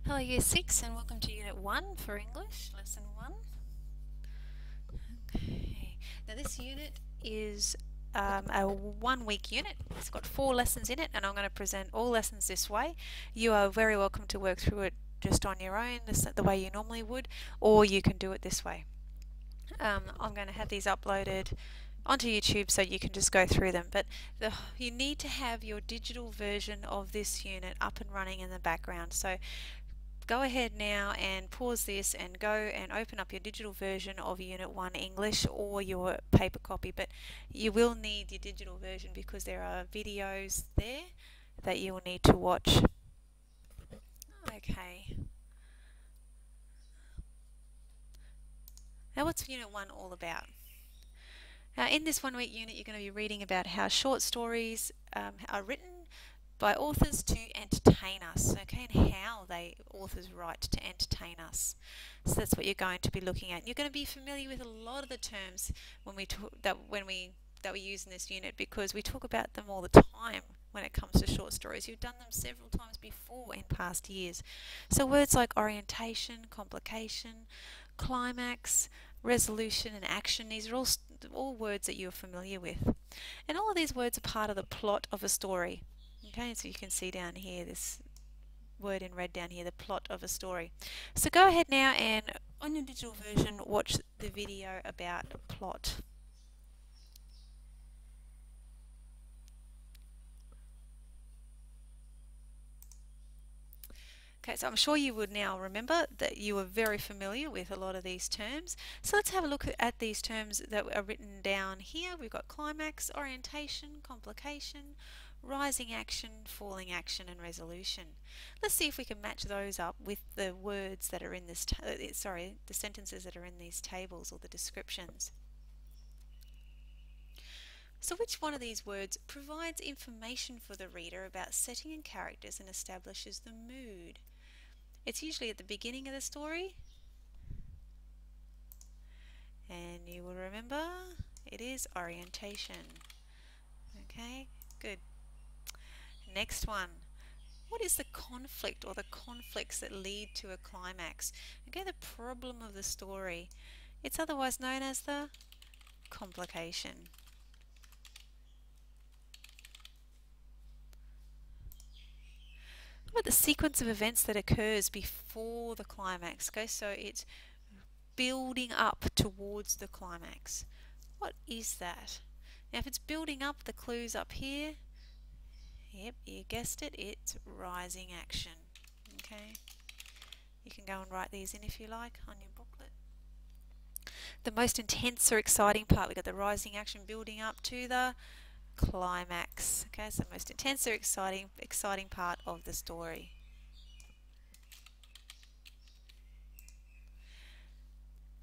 Hello Year 6 and welcome to Unit 1 for English, Lesson 1. Okay. Now this unit is a 1 week unit. It's got 4 lessons in it and I'm going to present all lessons this way. You are very welcome to work through it just on your own, the way you normally would, or you can do it this way. I'm going to have these uploaded onto YouTube so you can just go through them, but you need to have your digital version of this unit up and running in the background. So go ahead now and pause this and go and open up your digital version of Unit 1 English or your paper copy, but you will need your digital version because there are videos there that you will need to watch. Okay. Now what's Unit 1 all about? Now in this 1 week unit you're going to be reading about how short stories are written by authors to entertain us, okay, and how authors write to entertain us. So that's what you're going to be looking at. You're going to be familiar with a lot of the terms when we use in this unit because we talk about them all the time when it comes to short stories. You've done them several times before in past years. So words like orientation, complication, climax, resolution and action, these are all words that you're familiar with. And all of these words are part of the plot of a story. Okay, so you can see down here this word in red down here, the plot of a story. So go ahead now and on your digital version watch the video about plot. Okay, so I'm sure you would now remember that you are very familiar with a lot of these terms. So let's have a look at these terms that are written down here. We've got climax, orientation, complication, rising action, falling action and resolution. Let's see if we can match those up with the words that are in this, the sentences that are in these tables or the descriptions. So which one of these words provides information for the reader about setting and characters and establishes the mood? It's usually at the beginning of the story, and you will remember it is orientation. Okay, good. Next one. What is the conflict or the conflicts that lead to a climax? Okay, the problem of the story. It's otherwise known as the complication. What about the sequence of events that occurs before the climax? Okay, so it's building up towards the climax. What is that? Now if it's building up, the clue's up here. Yep, you guessed it, it's rising action. Okay, you can go and write these in if you like on your booklet. The most intense or exciting part, we've got the rising action building up to the climax. Okay, so the most intense or exciting part of the story.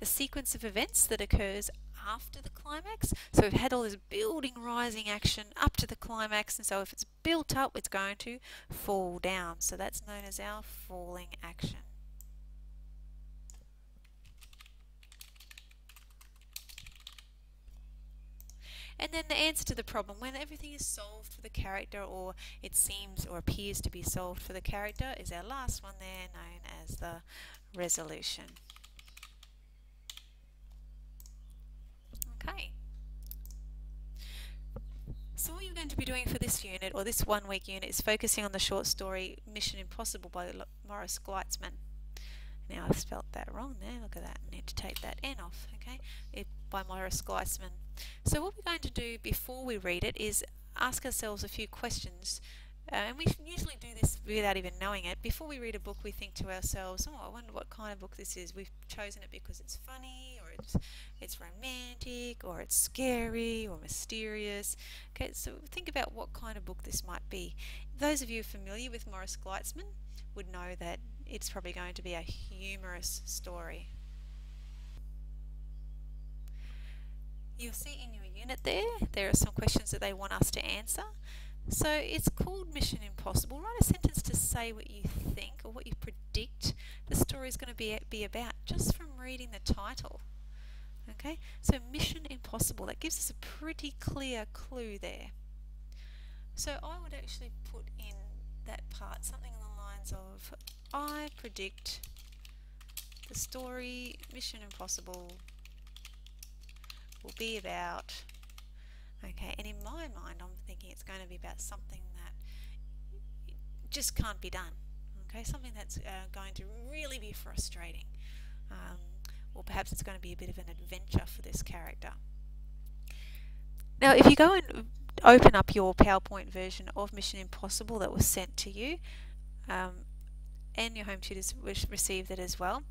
The sequence of events that occurs after the climax. So we've had all this building, rising action up to the climax, and so if it's built up, it's going to fall down. So that's known as our falling action. And then the answer to the problem, when everything is solved for the character, or it seems or appears to be solved for the character, is our last one there, known as the resolution. Okay. So what you're going to be doing for this unit, or this 1 week unit, is focusing on the short story Mission Impossible by Morris Gleitzman. Now I've spelt that wrong there, look at that, I need to take that N off, okay, by Morris Gleitzman. So what we're going to do before we read it is ask ourselves a few questions, and we usually do this without even knowing it. Before we read a book we think to ourselves, oh, I wonder what kind of book this is. We've chosen it because it's funny, or it's romantic, or it's scary, or mysterious. Okay, so think about what kind of book this might be. Those of you familiar with Morris Gleitzman would know that it's probably going to be a humorous story. You'll see in your unit there are some questions that they want us to answer. So it's called Mission Impossible. Write a sentence to say what you think or what you predict the story is going to be about just from reading the title. Okay, so Mission Impossible, that gives us a pretty clear clue there. So I would actually put in that part something along the lines of I predict the story Mission Impossible will be about. Okay, and in my mind I'm thinking it's going to be about something that just can't be done. Okay, something that's going to really be frustrating. Um, or perhaps it's going to be a bit of an adventure for this character. Now, if you go and open up your PowerPoint version of Mission Impossible that was sent to you, and your home tutors received it as well.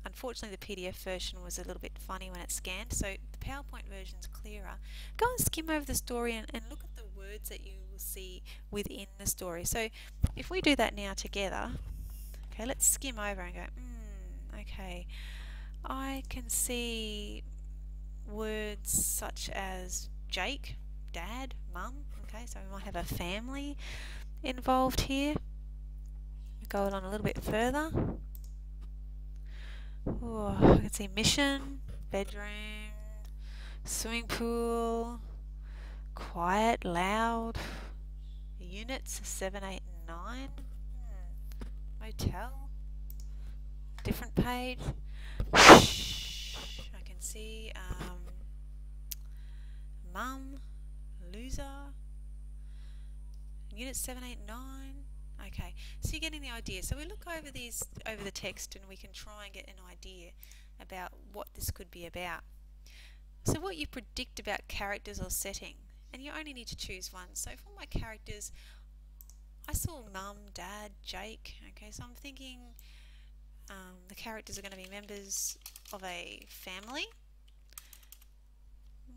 Unfortunately, the PDF version was a little bit funny when it scanned, so the PowerPoint version's clearer. Go and skim over the story and look at the words that you will see within the story. So if we do that now together, okay, let's skim over and go, okay, I can see words such as Jake, Dad, Mum, okay, so we might have a family involved here. Go on a little bit further. Oh, I can see mission, bedroom, swimming pool, quiet, loud, units 7, 8, and 9, motel, different page. I can see mum, loser, units 7, 8, 9. Okay, so you're getting the idea. So we look over the text and we can try and get an idea about what this could be about. So what you predict about characters or setting, and you only need to choose one. So for my characters, I saw Mum, Dad, Jake. Okay, so I'm thinking the characters are going to be members of a family.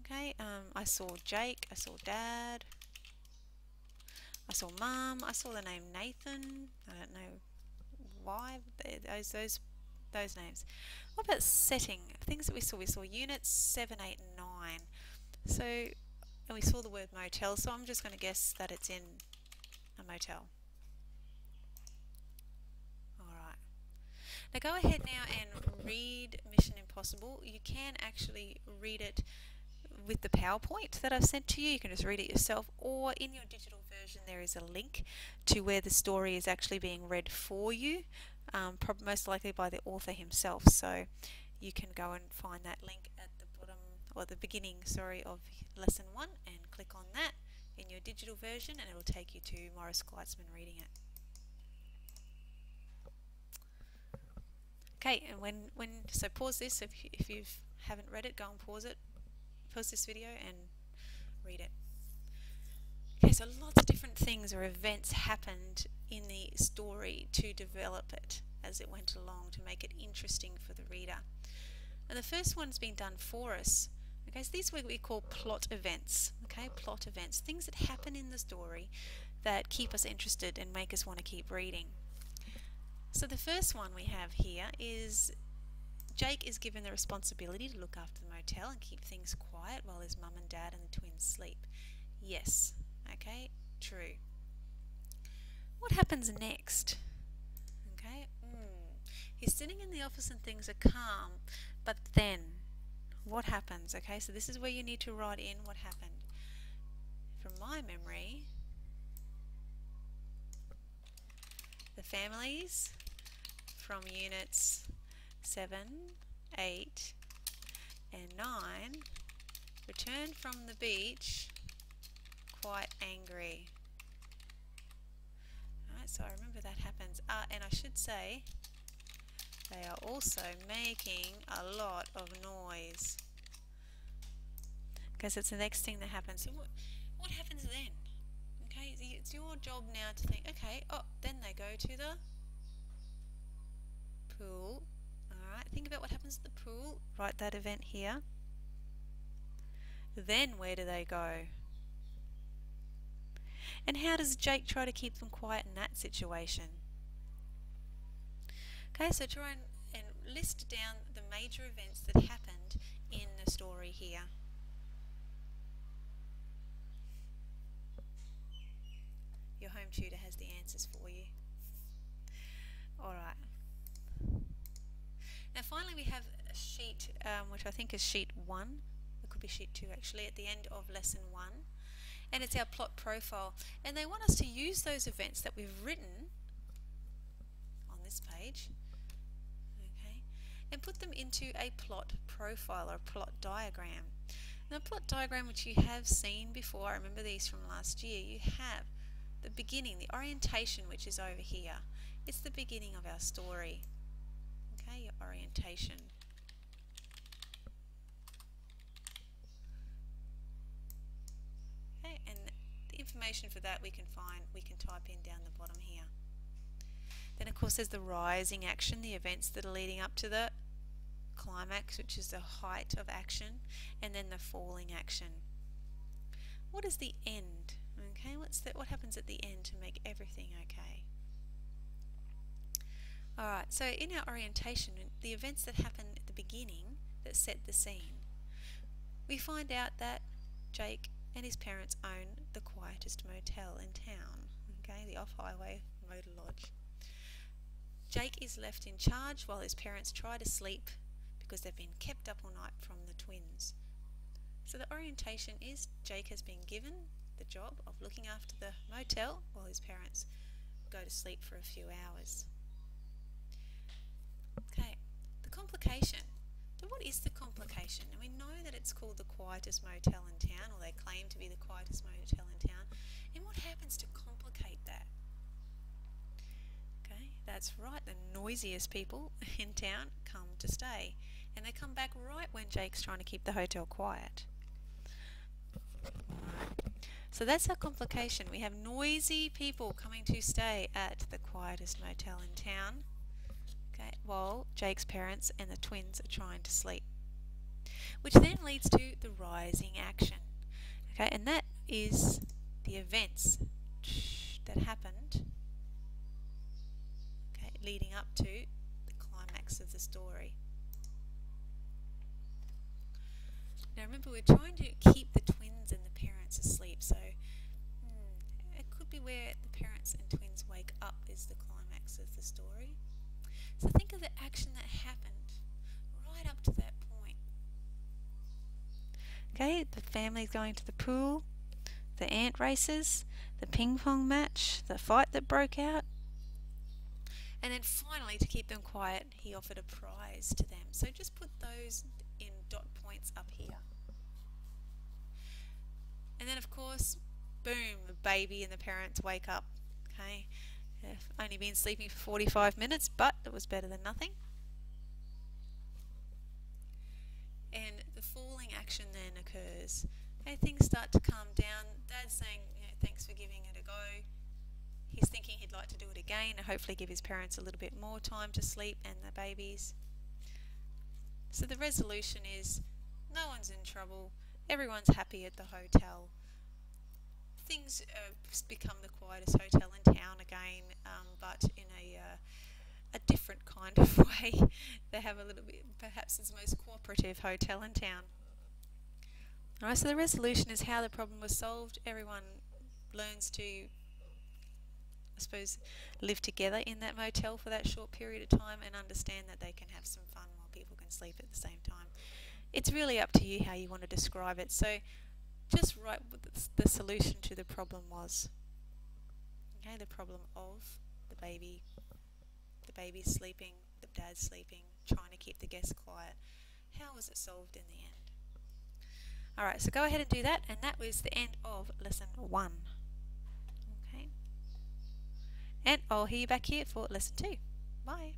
Okay, I saw Jake, I saw Dad, I saw Mum, I saw the name Nathan. I don't know why those names. What about setting? Things that we saw. We saw units 7, 8, and 9. So, and we saw the word motel. So I'm just going to guess that it's in a motel. Alright. Now go ahead now and read Mission Impossible. You can actually read it with the PowerPoint that I've sent to you. You can just read it yourself, or in your digital version there is a link to where the story is actually being read for you, most likely by the author himself. So you can go and find that link at the bottom, or the beginning, sorry, of lesson 1, and click on that in your digital version and it will take you to Morris Kleitzman reading it. Okay, and so pause this if you haven't read it. Go and pause this video and read it. Okay, so lots of different things or events happened in the story to develop it as it went along, to make it interesting for the reader. And the first one's been done for us. Okay, so these are what we call plot events. Okay, plot events, things that happen in the story that keep us interested and make us want to keep reading. So the first one we have here is Jake is given the responsibility to look after the motel and keep things quiet while his mum and dad and the twins sleep. Yes. Okay, true. What happens next? Okay, he's sitting in the office and things are calm, but then what happens? Okay, so this is where you need to write in what happened. From my memory, the families from units 7, 8, and 9 returned from the beach quite angry. Alright, so I remember that happens. And I should say they are also making a lot of noise, because it's the next thing that happens. So what happens then? Okay, it's your job now to think, okay, then they go to the pool. Alright, think about what happens at the pool. Write that event here. Then where do they go? And how does Jake try to keep them quiet in that situation? Okay, so try and list down the major events that happened in the story here. Your home tutor has the answers for you. Alright. Now finally we have a sheet, which I think is sheet 1. It could be sheet 2 actually, at the end of lesson 1. And it's our plot profile. And they want us to use those events that we've written on this this page, okay, and put them into a plot profile or a plot diagram. Now, a plot diagram which you have seen before, I remember these from last year, you have the beginning, the orientation, which is over here. It's the beginning of our story, okay, your orientation. Okay, and the information for that we can type in down the bottom here. Then of course there's the rising action, the events that are leading up to the climax, which is the height of action, and then the falling action. What is the end? Okay, what happens at the end to make everything okay? Alright, so in our orientation, the events that happen at the beginning that set the scene, we find out that Jake and his parents own the quietest motel in town, okay, the off-highway motor lodge. Jake is left in charge while his parents try to sleep because they've been kept up all night from the twins. So the orientation is Jake has been given the job of looking after the motel while his parents go to sleep for a few hours. Okay, the complication. So what is the complication? And we know that it's called the quietest motel in town, or they claim to be the quietest motel in town. And what happens to complicate that? Okay, that's right, the noisiest people in town come to stay. And they come back right when Jake's trying to keep the hotel quiet. So that's our complication. We have noisy people coming to stay at the quietest motel in town, okay, while Jake's parents and the twins are trying to sleep. Which then leads to the rising action. Okay, and that is the events that happened, okay, leading up to the climax of the story. Now remember, we're trying to keep the twins and the parents asleep, so it could be where the parents and twins wake up is the climax of the story. So think of the action that happened right up to that point. Okay, the family's going to the pool, the ant races, the ping pong match, the fight that broke out, and then finally, to keep them quiet, he offered a prize to them. So just put those in dot points up here. And then of course, boom, the baby and the parents wake up. Okay, they've only been sleeping for 45 minutes, but it was better than nothing. And the falling action then occurs. Okay, things start to calm down. Dad's saying, thanks for giving it a go. He's thinking he'd like to do it again and hopefully give his parents a little bit more time to sleep and the babies. So the resolution is no one's in trouble, everyone's happy at the hotel. Things become the quietest hotel in town again, but in a different kind of way. They have a little bit, perhaps it's the most cooperative hotel in town. Alright, so the resolution is how the problem was solved. Everyone learns to, I suppose, live together in that motel for that short period of time and understand that they can have some fun while people can sleep at the same time. It's really up to you how you want to describe it. So just write what the solution to the problem was. Okay, the problem of the baby sleeping, the dad sleeping, trying to keep the guests quiet. How was it solved in the end? Alright, so go ahead and do that, and that was the end of lesson 1. Okay. And I'll hear you back here for lesson 2. Bye.